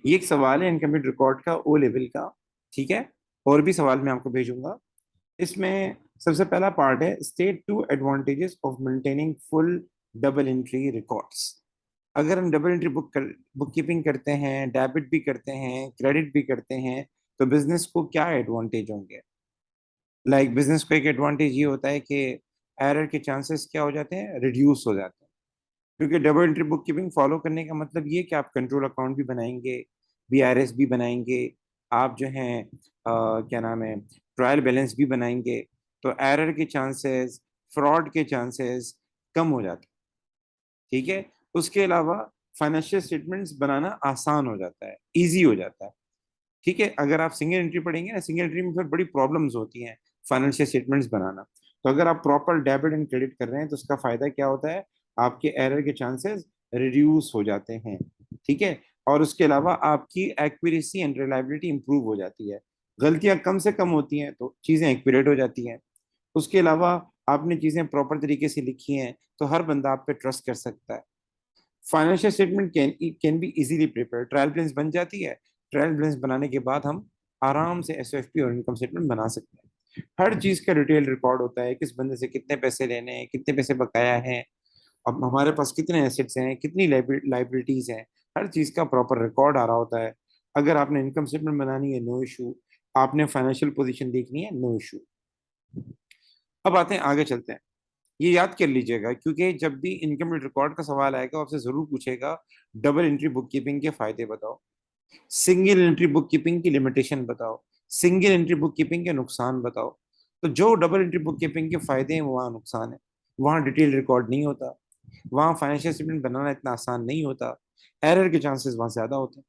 ये एक सवाल है इनकम्प्लीट रिकॉर्ड का, ओ लेवल का। ठीक है, और भी सवाल मैं आपको भेजूंगा। इसमें सबसे पहला पार्ट है, state two advantages of maintaining full double entry records. अगर हम डबल एंट्री बुक कीपिंग करते हैं, डेबिट भी करते हैं, क्रेडिट भी करते हैं, तो बिजनेस को क्या एडवांटेज होंगे? बिजनेस को एक एडवांटेज ये होता है कि एरर के चांसेस क्या हो जाते हैं, रिड्यूस हो जाते हैं। क्योंकि double entry book keeping follow करने का मतलब ये कि आप कंट्रोल अकाउंट भी बनाएंगे, बीआरएस भी बनाएंगे, आप जो हैं क्या नाम है, ट्रायल बैलेंस भी बनाएंगे। तो एरर के चांसेस, फ्रॉड के चांसेस कम हो जाते हैं। ठीक है, उसके अलावा फाइनेंशियल स्टेटमेंट्स बनाना आसान हो जाता है, इजी हो जाता है। ठीक है, अगर आप सिंगल एंट्री पढ़ेंगे ना, सिंगल एंट्री में फिर बड़ी प्रॉब्लम्स होती हैं फाइनेंशियल स्टेटमेंट्स बनाना। तो अगर आप प्रॉपर डेबिट एंड क्रेडिट कर रहे हैं तो उसका फायदा क्या होता है, आपके एरर के चांसेस रिड्यूस हो जाते हैं। ठीक है, और उसके अलावा आपकी एक्यूरेसी एंड रिलायबिलिटी इंप्रूव हो जाती है। गलतियां कम से कम होती हैं तो चीजें एक्यूरेट हो जाती हैं। उसके अलावा आपने चीजें प्रॉपर तरीके से लिखी हैं तो हर बंदा आप पे ट्रस्ट कर सकता है। Financial statement can be easily prepare, trial balance बन जाती है। ट्रायल बैलेंस बनाने के बाद हम आराम से एसएफपी और इनकम स्टेटमेंट बना सकते हैं। हर चीज का डिटेल रिकॉर्ड होता है, किस बंदे से कितने पैसे लेने हैं, कितने पैसे बकाया हैं, अब हमारे पास कितने एसेट्स हैं, कितनी लाइबिलिटीज हैं। हर चीज का प्रॉपर रिकॉर्ड आ रहा होता है। अगर आपने इनकम स्टेटमेंट बनानी है, नो इशू। आपने फाइनेंशियल पोजीशन देखनी है, नो इशू। अब आते हैं, आगे चलते हैं। ये याद कर लीजिएगा, क्योंकि जब भी इनकम रिकॉर्ड का सवाल आएगा आपसे जरूर पूछेगा, डबल एंट्री बुक कीपिंग के फायदे बताओ, सिंगल एंट्री बुक कीपिंग की लिमिटेशन बताओ, सिंगल एंट्री बुक कीपिंग के नुकसान बताओ। तो जो डबल एंट्री बुक कीपिंग के फायदे हैं वहाँ नुकसान है। वहाँ डिटेल रिकॉर्ड नहीं होता, वहाँ फाइनेंशियल स्टेटमेंट बनाना इतना आसान नहीं होता, एरर के चांसेस वहाँ ज्यादा होते हैं।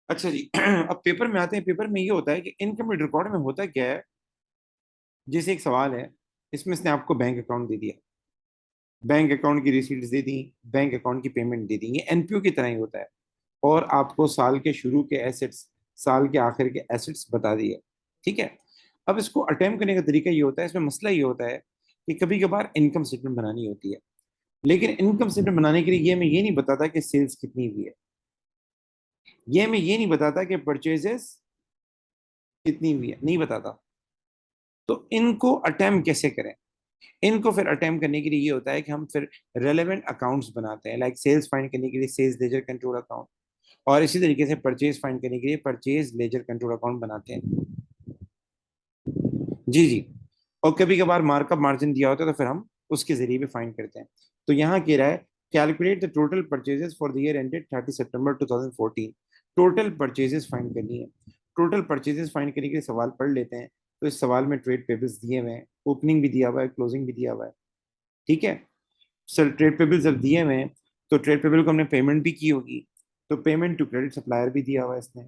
अच्छा जी अब पेपर में आते हैं। पेपर में ये होता है कि इनकम रिकॉर्ड में होता क्या है, जैसे एक सवाल है, इसमें इसने आपको बैंक अकाउंट दे दिया, बैंक अकाउंट की रिसीट्स दे दी, बैंक अकाउंट की पेमेंट दे दी, ये एनपीओ की तरह ही होता है। और आपको साल के शुरू के एसेट्स, साल के आखिर के एसेट्स बता दिए। ठीक है, अब इसको अटेम्प्ट करने का तरीका ये होता है, इसमें मसला ये होता है कि कभी कभार इनकम स्टेटमेंट बनानी होती है, लेकिन इनकम स्टेटमेंट बनाने के लिए ये मैं ये नहीं बताता कि सेल्स कितनी हुई है, ये मैं ये नहीं बताता कि परचेजेस कितनी हुई है, नहीं बताता। तो इनको अटेम्प्ट कैसे करें? इनको फिर अटेम्प्ट करने के लिए ये होता है कि हम फिर रेलेवेंट अकाउंट्स बनाते हैं, लाइक सेल्स फाइंड करने के लिए सेल्स लेजर कंट्रोल अकाउंट, और इसी तरीके से परचेज फाइंड करने के लिए परचेज लेजर कंट्रोल अकाउंट बनाते हैं। जी जी, और कभी कभार मार्कअप मार्जिन दिया होता है तो फिर हम उसके जरिए भी फाइंड करते हैं। तो यहाँ कह रहा है, calculate the total purchases for the year ended 30 September 2014। Total purchases find करनी है। टोटल परचेजेस फाइंड करने के लिए सवाल पढ़ लेते हैं। तो इस सवाल में ट्रेड पेबल्स दिए हुए हैं, ओपनिंग भी दिया हुआ है, क्लोजिंग भी दिया हुआ है। ठीक है, सर ट्रेड पेबल्स जब दिए हुए हैं तो ट्रेड पेबल को हमने पेमेंट भी की होगी, तो पेमेंट टू क्रेडिट सप्लायर भी दिया हुआ है इसने।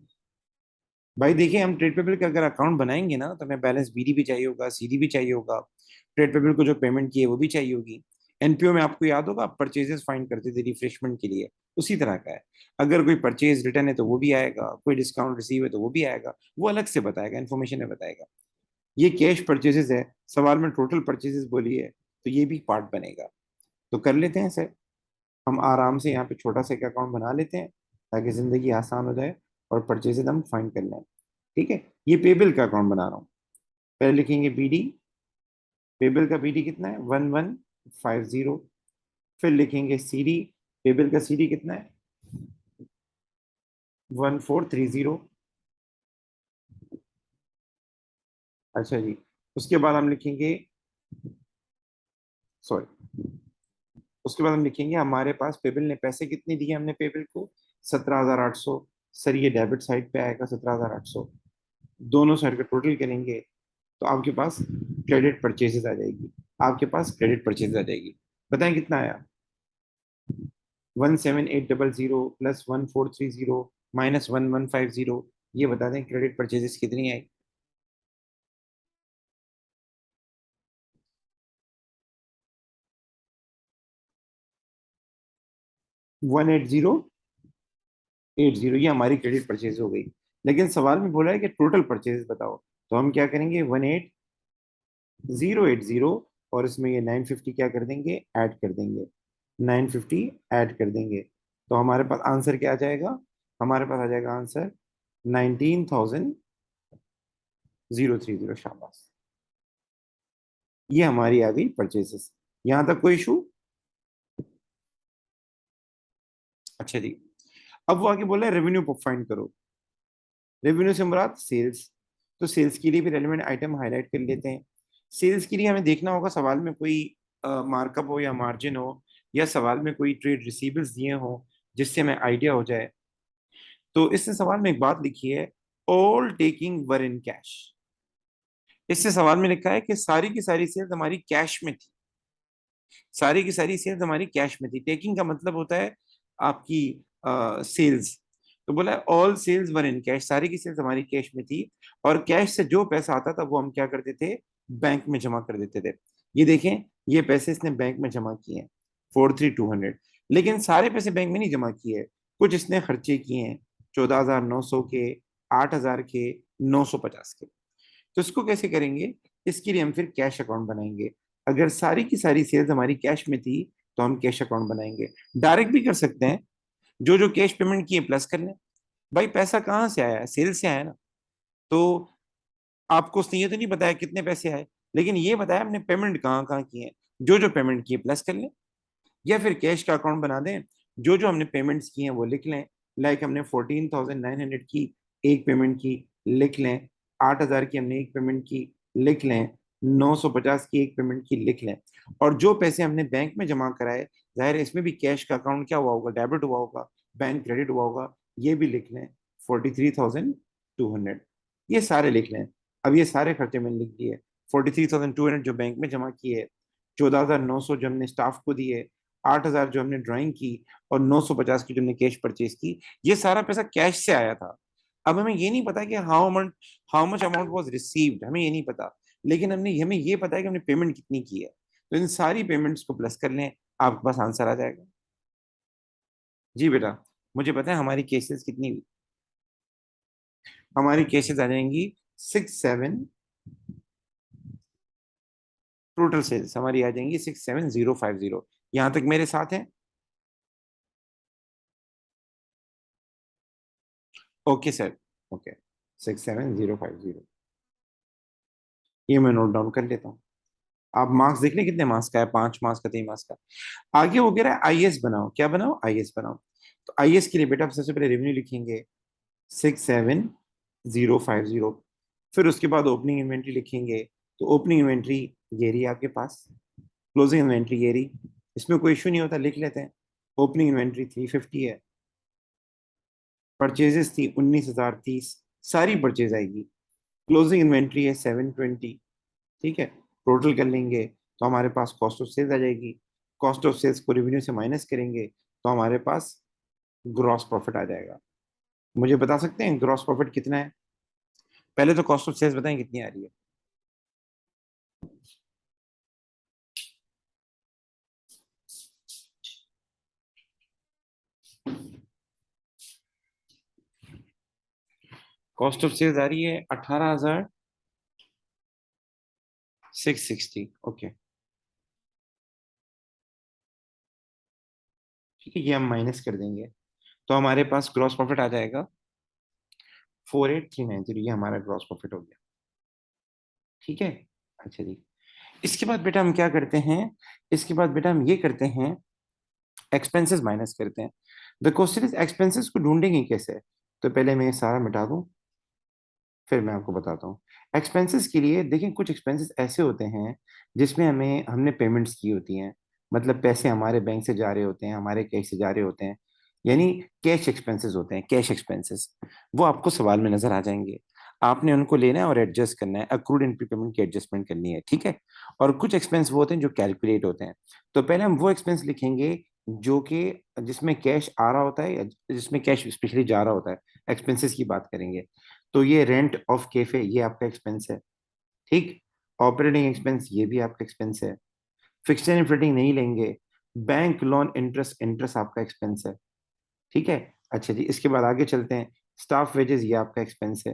भाई देखिए, हम ट्रेड पेबल का अगर अकाउंट बनाएंगे ना तो हमें बैलेंस बीडी भी चाहिए होगा, सीडी भी चाहिए होगा, ट्रेड पेबल को जो पेमेंट की है वो भी चाहिए होगी। एनपीओ में आपको याद होगा, परचेजेस फाइंड करते थे रिफ्रेशमेंट के लिए, उसी तरह का है। अगर कोई परचेज रिटर्न है तो वो भी आएगा, कोई डिस्काउंट रिसीव है तो वो भी आएगा, वो अलग से बताएगा, इन्फॉर्मेशन में बताएगा। ये कैश परचेजेस है, सवाल में टोटल परचेजेस बोली है, तो ये भी पार्ट बनेगा। तो कर लेते हैं सर, हम आराम से यहाँ पे छोटा सा एक अकाउंट बना लेते हैं ताकि जिंदगी आसान हो जाए और परचेजेस हम फाइंड कर लें। ठीक है, ये पेबल का अकाउंट बना रहा हूँ। पहले लिखेंगे बीडी, पेबल का बीडी कितना है, 1150। फिर लिखेंगे सीडी, पेबल का सीडी कितना है, 1430। अच्छा जी, उसके बाद हम लिखेंगे, सॉरी, उसके बाद हम लिखेंगे हमारे पास पेबल ने पैसे कितने दिए हमने पेबल को, 17,800। सर ये डेबिट साइड पे आएगा 17,800, दोनों साइड का टोटल करेंगे तो आपके पास क्रेडिट परचेजेस आ जाएगी, आपके पास क्रेडिट परचेज आ जाएगी। बताएं कितना आया, 17,800 प्लस 1430 माइनस 1150, ये बता दें क्रेडिट परचेजेस कितनी आई। 18080, ये हमारी क्रेडिट परचेज हो गई। लेकिन सवाल में बोला है कि टोटल परचेज बताओ, तो हम क्या करेंगे, 18080, और इसमें ये 950 क्या कर देंगे, ऐड कर देंगे, 950 ऐड कर देंगे। तो हमारे पास आंसर क्या आ जाएगा, हमारे पास आ जाएगा आंसर 19,030। शाबाश, ये हमारी आ गई परचेसेस। यहां तक कोई इशू? अच्छा जी, अब वो आगे बोला है रेवेन्यू फाइंड करो। रेवेन्यू से मुराद सेल्स, तो सेल्स के लिए भी रेलेवेंट आइटम हाईलाइट कर लेते हैं। सेल्स के लिए हमें देखना होगा सवाल में कोई मार्कअप हो या मार्जिन हो, या सवाल में कोई ट्रेड रिसीवेबल्स दिए हो जिससे हमें आइडिया हो जाए। तो इससे सवाल में एक बात लिखी है, all taking were in cash. इससे सवाल में लिखा है कि सारी की सारी सेल्स हमारी कैश में थी, सारी की सारी सेल्स हमारी कैश में थी। टेकिंग का मतलब होता है आपकी सेल्स। तो बोला all sales were in cash, सारी की सेल्स हमारी कैश में थी, और कैश से जो पैसा आता था वो हम क्या करते थे, बैंक में जमा कर देते थे। ये देखें, ये पैसे इसने बैंक में जमा किए हैं 43,200, लेकिन सारे पैसे बैंक में नहीं जमा किए, कुछ इसने खर्चे किए हैं 14,900 के, 8,000 के, 950 के। तो इसको कैसे करेंगे, इसके लिए हम फिर कैश अकाउंट बनाएंगे। अगर सारी की सारी सेल्स हमारी कैश में थी तो हम कैश अकाउंट बनाएंगे। डायरेक्ट भी कर सकते हैं, जो जो कैश पेमेंट किए प्लस कर लें। भाई पैसा कहाँ से आया है, सेल से आया ना। तो आपको उसने ये तो नहीं बताया कितने पैसे आए, लेकिन ये बताया हमने पेमेंट कहाँ कहाँ किए हैं, जो जो पेमेंट किए प्लस कर लें। या फिर कैश का अकाउंट बना दें, जो जो हमने पेमेंट्स की हैं वो लिख लें। लाइक हमने 14,900 की एक पेमेंट की, लिख लें। 8,000 की हमने एक पेमेंट की, लिख लें। 950 की एक पेमेंट की, लिख लें। और जो पैसे हमने बैंक में जमा कराए, जाहिर है इसमें भी कैश का अकाउंट क्या हुआ होगा, डेबिट हुआ होगा, बैंक क्रेडिट हुआ होगा, ये भी लिख लें। 43,200, ये सारे लिख लें। अब ये सारे खर्चे मैंने लिख दिए। 43,200 जो बैंक में जमा किए, 14,900 जो हमने स्टाफ को दिए, 8,000 जो हमने ड्राइंग की, और 950 की जो हमने कैश परचेज की, ये सारा पैसा कैश से आया था। अब हमें ये नहीं पता कि how much amount was received, हमें ये नहीं पता, लेकिन हमें ये पता है कि हमने पेमेंट कितनी की है। तो इन सारी पेमेंट्स को प्लस कर लें, आपके पास आंसर आ जाएगा। जी बेटा, मुझे पता है हमारी केसेस कितनी हुई। हमारी केसेस आ जाएंगी 6, 7। टोटल सेल्स हमारी आ जाएंगी 67050। यहां तक मेरे साथ है? Okay sir, okay. 67050, ये मैं नोट डाउन कर लेता हूँ। आप मार्क्स देख लें कितने मार्क्स का है, 5 मार्क्स का, 3 मार्क्स का। आगे वो कह रहा है आईएएस बनाओ, क्या बनाओ, आईएएस बनाओ। तो आईएएस के लिए बेटा आप सबसे पहले रेवेन्यू लिखेंगे 67050। फिर उसके बाद ओपनिंग इन्वेंट्री लिखेंगे। तो ओपनिंग इन्वेंट्री ये रही आपके पास, क्लोजिंग इन्वेंट्री ये रही। इसमें कोई इशू नहीं होता, लिख लेते हैं। ओपनिंग इन्वेंट्री 350 है, परचेजेस थी 19,030, सारी परचेज आएगी। क्लोजिंग इन्वेंट्री है 720, ठीक है। टोटल कर लेंगे तो हमारे पास कॉस्ट ऑफ सेल्स आ जाएगी। कॉस्ट ऑफ सेल्स को रेवेन्यू से माइनस करेंगे तो हमारे पास ग्रॉस प्रॉफिट आ जाएगा। मुझे बता सकते हैं ग्रॉस प्रॉफिट कितना है? पहले तो कॉस्ट ऑफ सेल्स बताएं कितनी आ रही है। कॉस्ट ऑफ सेल्स आ रही है 18,660। ओके, ठीक है, ये हम माइनस कर देंगे तो हमारे पास ग्रॉस प्रॉफिट आ जाएगा 48,390। ये हमारा ग्रॉस प्रॉफिट हो गया, ठीक है। अच्छा जी, इसके बाद बेटा हम क्या करते हैं, इसके बाद बेटा हम ये करते हैं, एक्सपेंसेस माइनस करते हैं। द क्वेश्चन इज एक्सपेंसेस को ढूंढेंगे कैसे। तो पहले मैं ये सारा मिटा दूं, फिर मैं आपको बताता हूँ। एक्सपेंसेस के लिए देखिए, कुछ एक्सपेंसेस ऐसे होते हैं जिसमें हमने पेमेंट्स की होती हैं, मतलब पैसे हमारे बैंक से जा रहे होते हैं, हमारे कैश से जा रहे होते हैं, यानी कैश एक्सपेंसेस होते हैं, कैश एक्सपेंसेस। वो आपको सवाल में नजर आ जाएंगे, आपने उनको लेना है और एडजस्ट करना है, अक्रूड एंड प्रीपेमेंट की एडजस्टमेंट करनी है, ठीक है। और कुछ एक्सपेंस वो होते हैं जो कैलकुलेट होते हैं। तो पहले हम वो एक्सपेंस लिखेंगे जो कि जिसमें कैश आ रहा होता है या जिसमें कैश स्पेशली जा रहा होता है, एक्सपेंसेस की बात करेंगे। तो ये रेंट ऑफ कैफे ये आपका एक्सपेंस है, ठीक। ऑपरेटिंग एक्सपेंस ये भी आपका एक्सपेंस है। फिक्स्ड एंड फ्लोटिंग नहीं लेंगे। बैंक लोन इंटरेस्ट, इंटरेस्ट आपका एक्सपेंस है, ठीक है। अच्छा जी, इसके बाद आगे चलते हैं। स्टाफ वेजेस ये आपका एक्सपेंस है,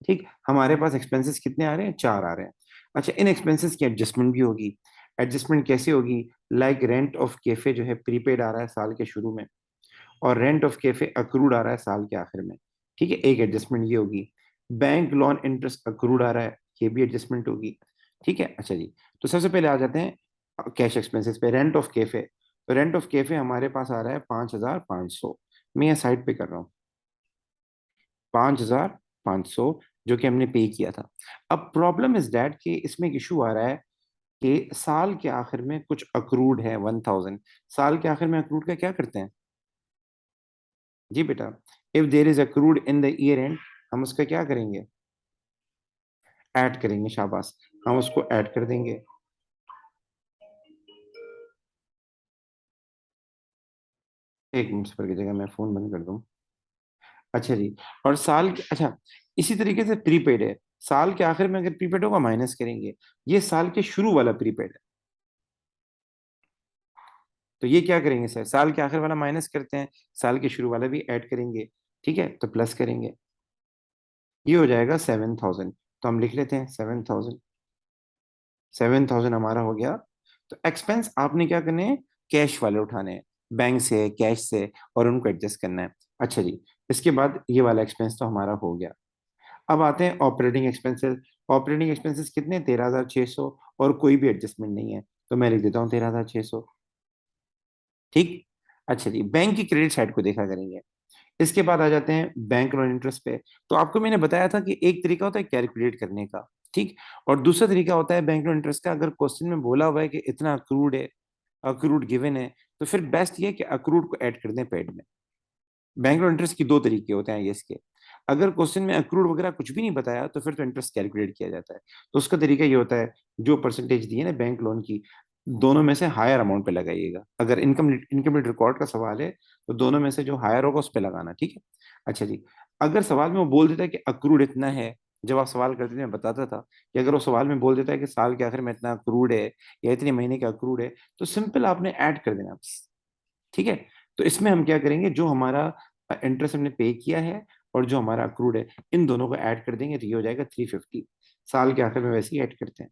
ठीक। हमारे पास एक्सपेंसेस कितने आ रहे हैं, 4 आ रहे हैं। अच्छा, इन एक्सपेंसेस की एडजस्टमेंट भी होगी। एडजस्टमेंट कैसे होगी, लाइक रेंट ऑफ कैफे जो है प्रीपेड आ रहा है साल के शुरू में, और रेंट ऑफ कैफे अक्रूड आ रहा है साल के आखिर में, ठीक है, एक एडजस्टमेंट ये होगी। बैंक लोन इंटरेस्ट अक्रूड आ रहा है, ये भी एडजस्टमेंट होगी, ठीक है। अच्छा जी, तो सबसे पहले आ जाते हैं कैश एक्सपेंसेस पे। रेंट ऑफ कैफे, तो रेंट ऑफ कैफे हमारे पास आ रहा है 5,500, मैं यहाँ साइड पे कर रहा हूँ, 5,500 जो कि हमने पे किया था। अब प्रॉब्लम इज दैट कि इसमें एक इशू आ रहा है कि साल के आखिर में कुछ अक्रूड है 1,000। साल के आखिर में अक्रूड का क्या करते हैं जी बेटा? If there is accrued in the year and, हम उसका क्या करेंगे? ऐड करेंगे, शाबाश, हम उसको ऐड कर देंगे। एक मिनट पर की जगह मैं फोन बंद कर दूं। अच्छा जी, और अच्छा, इसी तरीके से प्रीपेड है, साल के आखिर में अगर प्रीपेड होगा माइनस करेंगे। ये साल के शुरू वाला प्रीपेड है, तो ये क्या करेंगे सर, साल के आखिर वाला माइनस करते हैं, साल के शुरू वाला भी ऐड करेंगे, ठीक है, तो प्लस करेंगे, ये हो जाएगा 7,000। तो हम लिख लेते हैं 7,000, 7,000 हमारा हो गया। तो एक्सपेंस आपने क्या करने हैं, कैश वाले उठाने हैं, बैंक से, कैश से, और उनको एडजस्ट करना है। अच्छा जी, इसके बाद ये वाला एक्सपेंस तो हमारा हो गया। अब आते हैं ऑपरेटिंग एक्सपेंसेस। ऑपरेटिंग एक्सपेंसेस कितने, 13,600, और कोई भी एडजस्टमेंट नहीं है, तो मैं लिख देता हूँ 13,600, ठीक। अच्छा जी, बैंक की क्रेडिट साइड को देखा करेंगे। इसके बाद आ जाते हैं बैंक लोन इंटरेस्ट पे। तो आपको मैंने बताया था कि एक तरीका होता है कैलकुलेट करने का, ठीक, और दूसरा तरीका होता है बैंक लोन इंटरेस्ट का। अगर क्वेश्चन में बोला हुआ है कि इतना अक्रूड है, अक्रूड गिवन है, तो फिर बेस्ट ये है कि अक्रूड को ऐड कर दें पेड में। बैंक लोन इंटरेस्ट की दो तरीके होते हैं ये इसके। अगर क्वेश्चन में अक्रूड वगैरह कुछ भी नहीं बताया तो फिर तो इंटरेस्ट कैलकुलेट किया जाता है। तो उसका तरीका ये होता है, जो परसेंटेज दी है ना बैंक लोन की, दोनों में से हायर अमाउंट पे लगाइएगा। अगर इनकम्प्लीट रिकॉर्ड का सवाल है तो दोनों में से जो हायर होगा उस पे लगाना, ठीक है। अच्छा जी, अगर सवाल में वो बोल देता है कि अक्रूड इतना है, जब आप सवाल करते थे मैं बताता था कि अगर वो सवाल में बोल देता है कि साल के आखिर में इतना अक्रूड है या इतने महीने का अक्रूड है, तो सिंपल आपने ऐड कर देना बस, ठीक है। तो इसमें हम क्या करेंगे, जो हमारा इंटरेस्ट हमने पे किया है और जो हमारा अक्रूड है, इन दोनों को ऐड कर देंगे, तो ये हो जाएगा 350। साल के आखिर में वैसे ही ऐड करते हैं,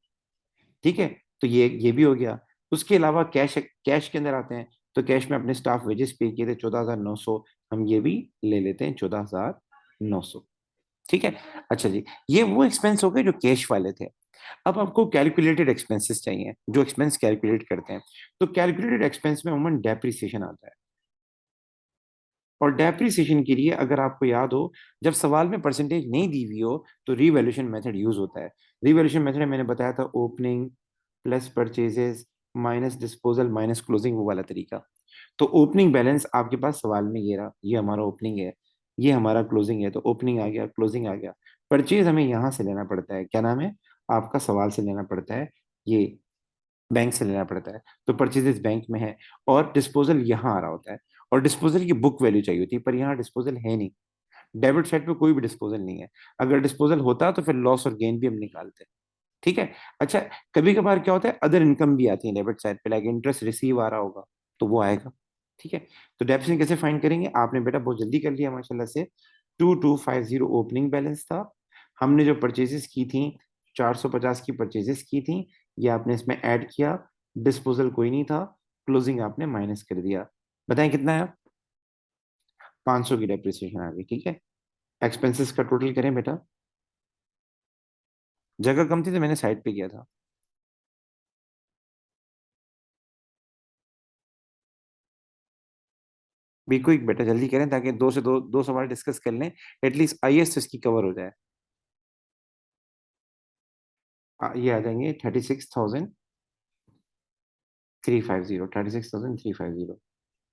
ठीक है। तो ये भी हो गया। उसके अलावा कैश कैश के अंदर आते हैं। तो कैश में अपने स्टाफ वेजेस पे किए थे 14,900, हम ये भी ले लेते हैं 14,900, ठीक है। अच्छा जी, ये वो एक्सपेंस हो गए जो कैश वाले थे। अब आपको कैलकुलेटेड एक्सपेंसेस चाहिए, जो एक्सपेंस कैलकुलेट करते हैं। तो कैलकुलेटेड एक्सपेंस में अमूमन डेप्रिसिएशन आता है। और डेप्रिसिएशन के लिए अगर आपको याद हो, जब सवाल में परसेंटेज नहीं दी हुई हो तो रीवैल्यूएशन मेथड यूज होता है। रीवैल्यूएशन मेथड मैंने बताया था, opening plus purchases minus disposal minus closing, वो वाला तरीका। तो ओपनिंग बैलेंस आपके पास सवाल में ये रहा, ये हमारा ओपनिंग है, ये हमारा क्लोजिंग है, तो ओपनिंग आ गया, क्लोजिंग आ गया। परचेज हमें यहाँ से लेना पड़ता है, क्या नाम है आपका, सवाल से लेना पड़ता है, ये बैंक से लेना पड़ता है, तो परचेजेस बैंक में है। और डिस्पोजल यहाँ आ रहा होता है, और डिस्पोजल की बुक वैल्यू चाहिए होती है, पर यहाँ डिस्पोजल है नहीं, डेबिट साइड पे कोई भी डिस्पोजल नहीं है। अगर डिस्पोजल होता तो फिर लॉस और गेन भी हम निकालते, ठीक है। अच्छा, कभी कभार क्या होता है, अदर इनकम भी आती है डेबिट साइड पे, लाइक इंटरेस्ट रिसीव आ रहा होगा, तो वो आएगा, ठीक है। तो डेप्रिसिएशन कैसे फाइंड करेंगे, आपने बेटा बहुत जल्दी कर लिया माशाल्लाह से। 2250 ओपनिंग बैलेंस था, हमने जो परचेजेस की थी 450 की परचेजेस की थी, ये आपने इसमें ऐड किया, डिस्पोजल कोई नहीं था, क्लोजिंग आपने माइनस कर दिया। बताएं कितना है, 500 की डेप्रिसिएशन आ गई, ठीक है। एक्सपेंसेस का टोटल करें बेटा, जगह कम थी तो मैंने साइड पे किया था। बी क्विक बेटा, जल्दी करें ताकि दो से दो सवाल डिस्कस कर लें, एटलीस्ट आईएएस तो इसकी कवर हो जाए। ये आ जाएंगे 36,350, 36,350,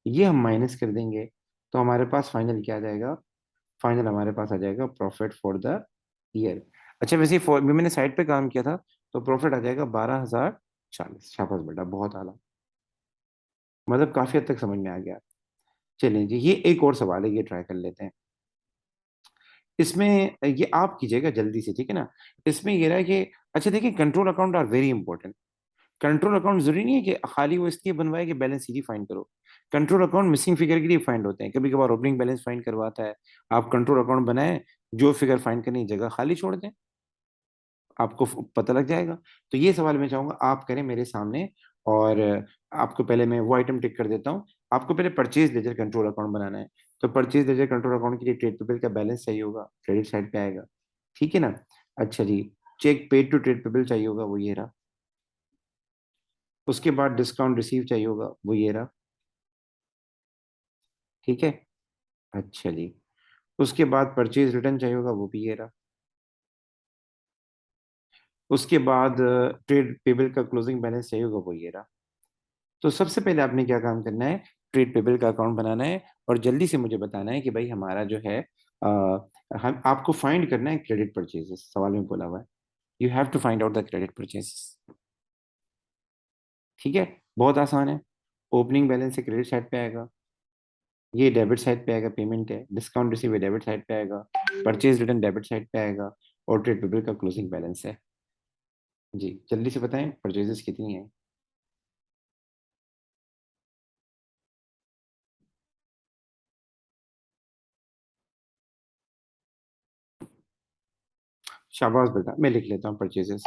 ये हम माइनस कर देंगे, तो हमारे पास फाइनल क्या आ जाएगा, फाइनल हमारे पास आ जाएगा प्रॉफिट फॉर द ईयर। अच्छा, वैसे मैंने साइड पे काम किया था, तो प्रॉफिट आ जाएगा 12,040। शाबाश बेटा, बहुत आला, मतलब काफी हद तक समझ में आ गया। चलिए जी, ये एक और सवाल है, ये ट्राई कर लेते हैं। इसमें ये आप कीजिएगा जल्दी से, ठीक है ना। इसमें ये रहा है कि, अच्छा देखिए, control account are very important. Control account जरूरी नहीं है कि खाली वो इसलिए बनवाए कि बैलेंस सीधी फाइंड करो। कंट्रोल अकाउंट मिसिंग फिगर के लिए फाइंड होते हैं, कभी कभार ओपनिंग बैलेंस फाइंड करवाता है। आप कंट्रोल अकाउंट बनाए, जो फिगर फाइंड करने की जगह खाली छोड़ दें, आपको पता लग जाएगा। तो ये सवाल मैं चाहूंगा आप करें मेरे सामने, और आपको पहले मैं वो आइटम टिक कर देता हूँ। आपको पहले परचेज लेजर कंट्रोल अकाउंट बनाना है। तो परचेज लेजर कंट्रोल अकाउंट के लिए ट्रेड पेबल का बैलेंस चाहिए होगा, क्रेडिट साइड पे आएगा। ठीक है ना। अच्छा जी, cheque paid to trade payable चाहिए होगा, वो ये रहा। उसके बाद डिस्काउंट रिसीव चाहिए होगा, वो ये रहा। ठीक है। अच्छा जी, उसके बाद परचेज रिटर्न चाहिए होगा, वो भी ये रहा। उसके बाद ट्रेड पेबल का क्लोजिंग बैलेंस चाहिए होगा, वो ये रहा। तो सबसे पहले आपने क्या काम करना है, ट्रेड पेबल का अकाउंट बनाना है और जल्दी से मुझे बताना है कि भाई हमारा जो है हम आपको फाइंड करना है क्रेडिट परचेजेस, सवाल में बोला हुआ है। You have to find out the credit purchases. ठीक है, बहुत आसान है। ओपनिंग बैलेंस से क्रेडिट साइड पे आएगा, ये डेबिट साइड पे आएगा, पेमेंट है। डिस्काउंट रिसीव डेबिट साइड पे आएगा, परचेज रिटर्न डेबिट साइड पे आएगा, और ट्रेड पेबल का क्लोजिंग बैलेंस है। जी जल्दी से बताएं परचेजेस कितनी है। शाबाश बेटा, मैं लिख लेता हूँ परचेजेस।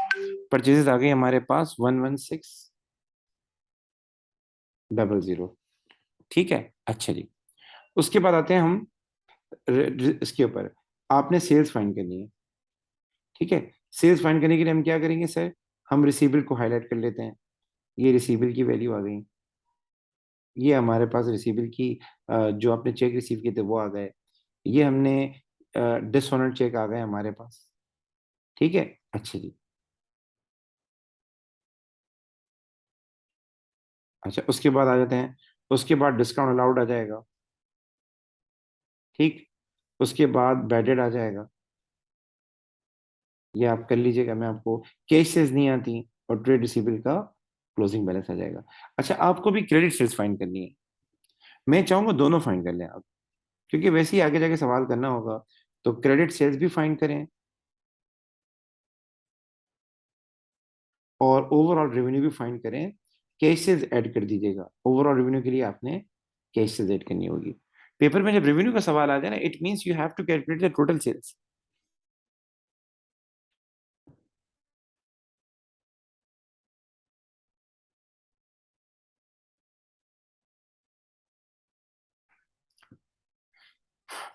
परचेजेस आ गई हमारे पास 11600। ठीक है। अच्छा जी, उसके बाद आते हैं हम इसके ऊपर। आपने सेल्स फाइंड करनी है। ठीक है। सेल्स फाइंड करने के लिए हम क्या करेंगे सर, हम रिसीवेबल को हाईलाइट कर लेते हैं। ये रिसीवेबल की वैल्यू आ गई। ये हमारे पास रिसीवेबल की जो आपने चेक रिसीव किए थे वो आ गए। ये हमने डिसऑनर्ड चेक आ गए हमारे पास। ठीक है। अच्छा जी। अच्छा, उसके बाद आ जाते हैं, उसके बाद डिस्काउंट अलाउड आ जाएगा। ठीक। उसके बाद बैडेड आ जाएगा। ये आप कर लीजिएगा, मैं आपको कैशेस नहीं आती। और ट्रेड रिसीवेबल का क्लोजिंग बैलेंस आ जाएगा। अच्छा, आपको भी क्रेडिट सेल्स फाइंड करनी है। मैं चाहूंगा दोनों फाइंड कर लें आप, क्योंकि वैसे ही आगे जाके सवाल करना होगा। तो क्रेडिट सेल्स भी फाइंड करें और ओवरऑल रेवेन्यू भी फाइंड करें। कैशेस ऐड कर दीजिएगा, ओवरऑल रेवेन्यू के लिए आपने कैशेस ऐड करनी होगी। पेपर में जब रेवेन्यू का सवाल आ जाए ना, it means you have to calculate the total sales.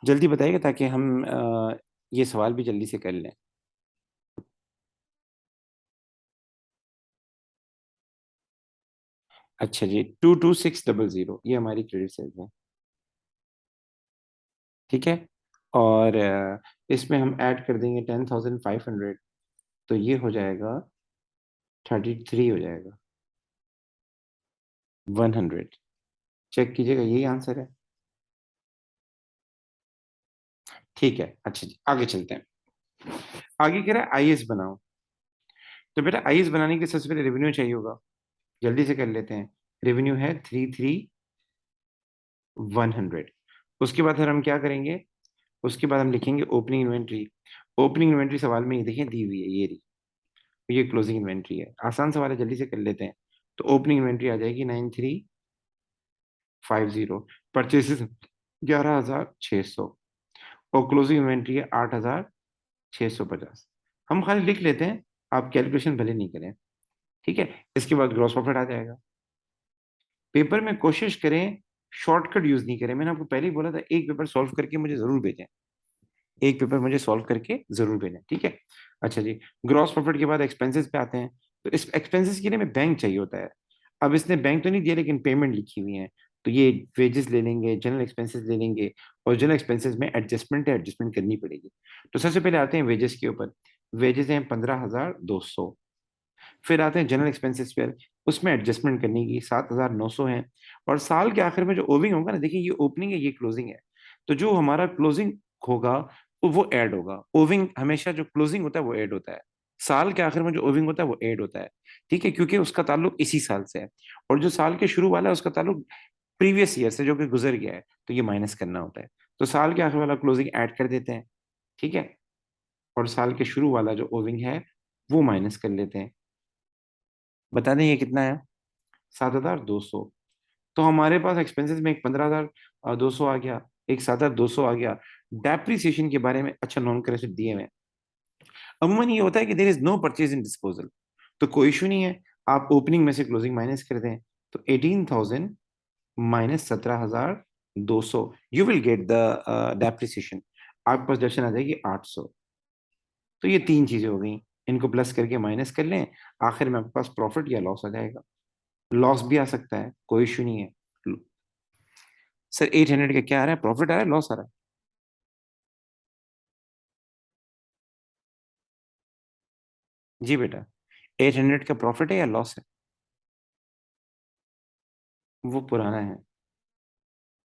जल्दी बताइएगा ताकि हम ये सवाल भी जल्दी से कर लें। अच्छा जी, 22600 ये हमारी क्रेडिट सेल्स है। ठीक है। और इसमें हम ऐड कर देंगे 10,500। तो ये हो जाएगा 33 हो जाएगा, 100। चेक कीजिएगा, यही आंसर है। ठीक है। अच्छा जी, आगे चलते हैं। आगे कह रहा है आईएएस बनाओ। तो बेटा आईएएस बनाने के लिए सबसे पहले रेवेन्यू चाहिए होगा। जल्दी से कर लेते हैं। रेवेन्यू है 33,100। उसके बाद फिर हम क्या करेंगे, उसके बाद हम लिखेंगे ओपनिंग इन्वेंट्री। ओपनिंग इन्वेंट्री सवाल में ये देखिए दी हुई है, ये रही। ये क्लोजिंग इन्वेंट्री है, आसान सवाल है, जल्दी से कर लेते हैं। तो ओपनिंग इन्वेंट्री आ जाएगी 9350। परचेसेस 11,600। और क्लोजिंग इन्वेंट्री है 8,650। हम खाली लिख लेते हैं, आप कैलकुलेशन भले नहीं करें। ठीक है। इसके बाद ग्रॉस प्रॉफिट आ जाएगा। पेपर में कोशिश करें शॉर्टकट यूज नहीं करें, मैंने आपको पहले ही बोला था एक पेपर सॉल्व करके मुझे जरूर भेजें। एक पेपर मुझे सॉल्व करके जरूर भेजें, ठीक है। अच्छा जी, ग्रॉस प्रॉफिट के बाद एक्सपेंसेस पे आते हैं। तो इस एक्सपेंसेस के लिए हमें बैंक चाहिए होता है। अब इसने बैंक तो नहीं दिया लेकिन पेमेंट लिखी हुई है। तो ये वेजेस ले लेंगे, जनरल एक्सपेंसेस ले लेंगे। और जनरल एक्सपेंसेस में एडजस्टमेंट है, एडजस्टमेंट करनी पड़ेगी। तो सबसे पहले आते हैं वेजेस के ऊपर। वेजेस हैं 15,200। फिर आते हैं जनरल एक्सपेंसेस पर, उसमें एडजस्टमेंट करने की 7,900 है। और साल के आखिर में जो ओविंग होगा ना, देखिए ये ओपनिंग है ये क्लोजिंग है। तो जो हमारा क्लोजिंग होगा तो वो ऐड होगा। ओविंग हमेशा जो क्लोजिंग होता है वो ऐड होता है। साल के आखिर में जो ओविंग होता है वो ऐड होता है। ठीक है, क्योंकि उसका ताल्लुक इसी साल से है। और जो साल के शुरू वाला है उसका ताल्लुक प्रीवियस ईयर से जो कि गुजर गया है, तो ये माइनस करना होता है। तो साल के आखिर वाला क्लोजिंग ऐड कर देते हैं। ठीक है। और साल के शुरू वाला जो ओविंग है वो माइनस कर लेते हैं। बता दें ये कितना है, 7,200। तो हमारे पास एक्सपेंसेस में एक 15,200 आ गया, एक 7,200 आ गया। डेप्रिसिएशन के बारे में अच्छा नॉन क्रेडिट दिए हुए हैं। अमूमन ये होता है कि there is no purchase in disposal. तो कोई इशू नहीं है, आप ओपनिंग में से क्लोजिंग माइनस कर दें। तो 18,000 -17,200, you will get the depreciation. आपके पास डेप्रिसिएशन आ जाएगी 800। तो ये तीन चीजें हो गई, इनको प्लस करके माइनस कर लें, आखिर में आपके पास प्रॉफिट या लॉस आ जाएगा। लॉस भी आ सकता है, कोई इशू नहीं है। सर 800 का क्या आ रहा है, प्रॉफिट आ रहा है लॉस आ रहा है? जी बेटा, 800 का प्रॉफिट है या लॉस है? वो पुराना है।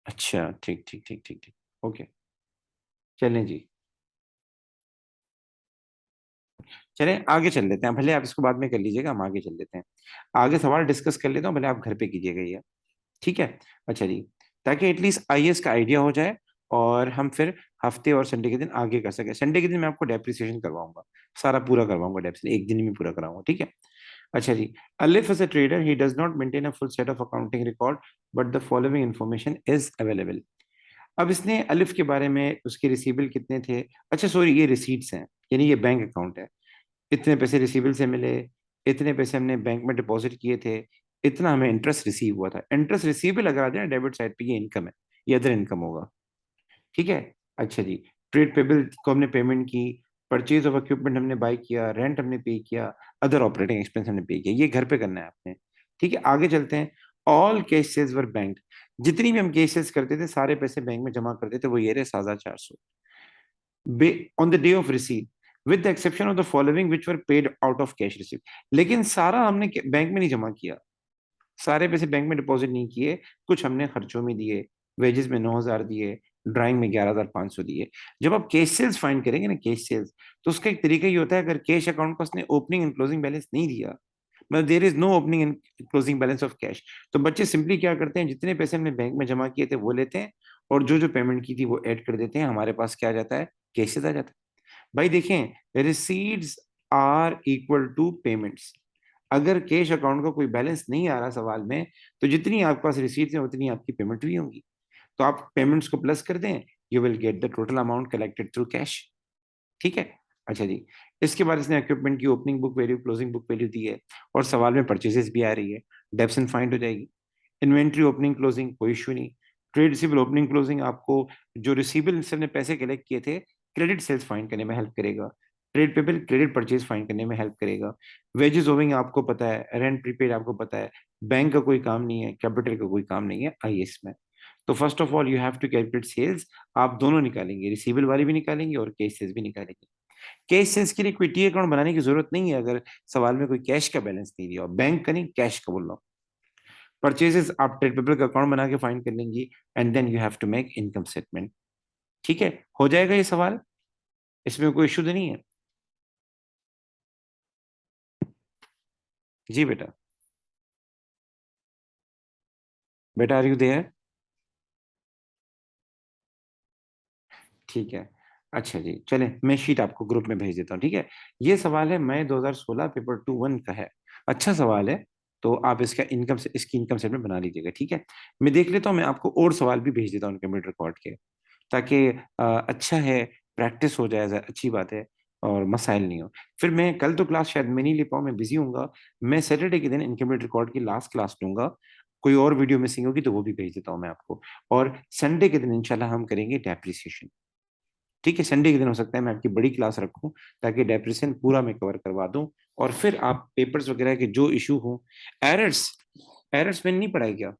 अच्छा, ठीक ठीक ठीक ठीक ठीक। ओके, चलें जी। चलें आगे चल लेते हैं, भले आप इसको बाद में कर लीजिएगा, हम आगे चल लेते हैं। आगे सवाल डिस्कस कर लेता हूँ, भले आप घर पे कीजिएगा ये। ठीक है। अच्छा जी, ताकि एटलीस्ट आईएएस का आइडिया हो जाए, और हम फिर हफ्ते और संडे के दिन आगे कर सके। संडे के दिन मैं आपको डेप्रिसिएशन करवाऊंगा, सारा पूरा करवाऊंगा, डेप्रिसिएशन एक दिन में पूरा कराऊंगा, ठीक है। अच्छा जी, अलिफ is a trader, he does not maintain a full set of accounting record, but the following information is available. अब इसने अलिफ के बारे में, उसके रिसीबल कितने थे, अच्छा सॉरी ये रिसीट्स हैं, यानी ये बैंक अकाउंट है। इतने पैसे रिसीबल से मिले, इतने पैसे हमने बैंक में डिपॉजिट किए थे, इतना हमें इंटरेस्ट रिसीव हुआ था। इंटरेस्ट रिसीवेबल अगर आ जाए डेबिट साइड पे, ये इनकम है, ये अदर इनकम होगा। ठीक है। अच्छा जी, ट्रेड पेबल को हमने पेमेंट की, परचेज ऑफ इक्विपमेंट हमने बाय किया, रेंट हमने पे किया, अदर ऑपरेटिंग एक्सपेंस हमने पे किया, ये घर पे करना है आपने। ठीक है, आगे चलते हैं। ऑल कैश सेल्स वर बैंक, जितनी भी हम कैश सेल्स करते थे सारे पैसे बैंक में जमा करते थे, वो ये रहे 7,400 on the day of receive, with the exception of the following which were paid out of cash receive. लेकिन सारा हमने बैंक में नहीं जमा किया, सारे पैसे बैंक में डिपॉजिट नहीं किए, कुछ हमने खर्चों में दिए, वेजेस में 9,000 दिए, ड्राइंग में 11,500 दिए। जब आप कैश सेल्स फाइंड करेंगे ना, कैश सेल्स, तो उसका एक तरीका ये होता है, अगर कैश अकाउंट का उसने ओपनिंग एंड क्लोजिंग बैलेंस नहीं दिया, मतलब there is no opening and closing balance of cash, तो बच्चे सिंपली क्या करते हैं, जितने पैसे हमने बैंक में जमा किए थे वो लेते हैं, और जो जो पेमेंट की थी वो ऐड कर देते हैं, हमारे पास क्या आ जाता है, कैशेस आ जाता है। भाई देखें, receipts are equal to payments. अगर कैश अकाउंट का कोई बैलेंस नहीं आ रहा सवाल में, तो जितनी आपके पास रिसीट्स हैं उतनी आपकी पेमेंट भी होंगी। तो आप पेमेंट्स को प्लस कर दें, you will get the total amount collected through cash. ठीक है। अच्छा जी, इसके बाद इसने इक्विपमेंट की opening book value, closing book value दी है, और सवाल में परचेजेस भी आ रही है, डेप्सन फाइंड हो जाएगी। इन्वेंट्री ओपनिंग क्लोजिंग कोई इशू नहीं। ट्रेड रिसीबल ओपनिंग क्लोजिंग आपको, जो रिसीबल से हमने पैसे कलेक्ट किए थे, क्रेडिट सेल्स फाइंड करने में हेल्प करेगा। Trade payable credit purchase find करने में हेल्प करेगा। वेजेस ओविंग आपको पता है, रेंट प्रीपेड आपको पता है, बैंक का कोई काम नहीं है, कैपिटल का कोई काम नहीं है आईएएस में। तो first of all you have to calculate sales, आप दोनों निकालेंगे, रिसीबल वाली भी निकालेंगे और कैश सेल्स भी निकालेंगे। कैश सेल्स के लिए कोई टी अकाउंट बनाने की जरूरत नहीं है, अगर सवाल में कोई कैश का बैलेंस नहीं दिया, बैंक का नहीं कैश का बोल रहा हूँ। परचेजेस आप ट्रेड पेबल का अकाउंट बना के फाइंड कर लेंगी, and then you have to make income statement. ठीक है, हो जाएगा ये सवाल, इसमें कोई इशू तो नहीं है? जी बेटा, बेटा आर यू देयर? ठीक है। अच्छा जी, चले मैं शीट आपको ग्रुप में भेज देता हूँ, ठीक है। ये सवाल है मई 2016 पेपर 2-1 का है, अच्छा सवाल है। तो आप इसका इनकम से, इसकी इनकम स्टेटमेंट बना लीजिएगा, ठीक है। मैं देख लेता हूँ, मैं आपको और सवाल भी भेज देता हूँ कंप्यूटर रिकॉर्ड के, ताकि अच्छा है, प्रैक्टिस हो जाए, अच्छी बात है, और मसाइल नहीं हो। फिर मैं कल तो क्लास शायद मैं नहीं ले पाऊँ, मैं बिजी हूँगा। मैं सैटरडे के दिन इनकम्प्लीट रिकॉर्ड की लास्ट क्लास लूंगा, कोई और वीडियो मिसिंग होगी तो वो भी भेज देता हूँ मैं आपको। और संडे के दिन इंशाल्लाह हम करेंगे डेप्रिसिएशन। ठीक है, संडे के दिन हो सकता है मैं आपकी बड़ी क्लास रखूं, ताकि डेप्रिसिएशन पूरा मैं कवर करवा दूं, और फिर आप पेपर्स वगैरह के जो इशू हो, एरर्स, एरर्स मैंने नहीं पढ़ाई क्या?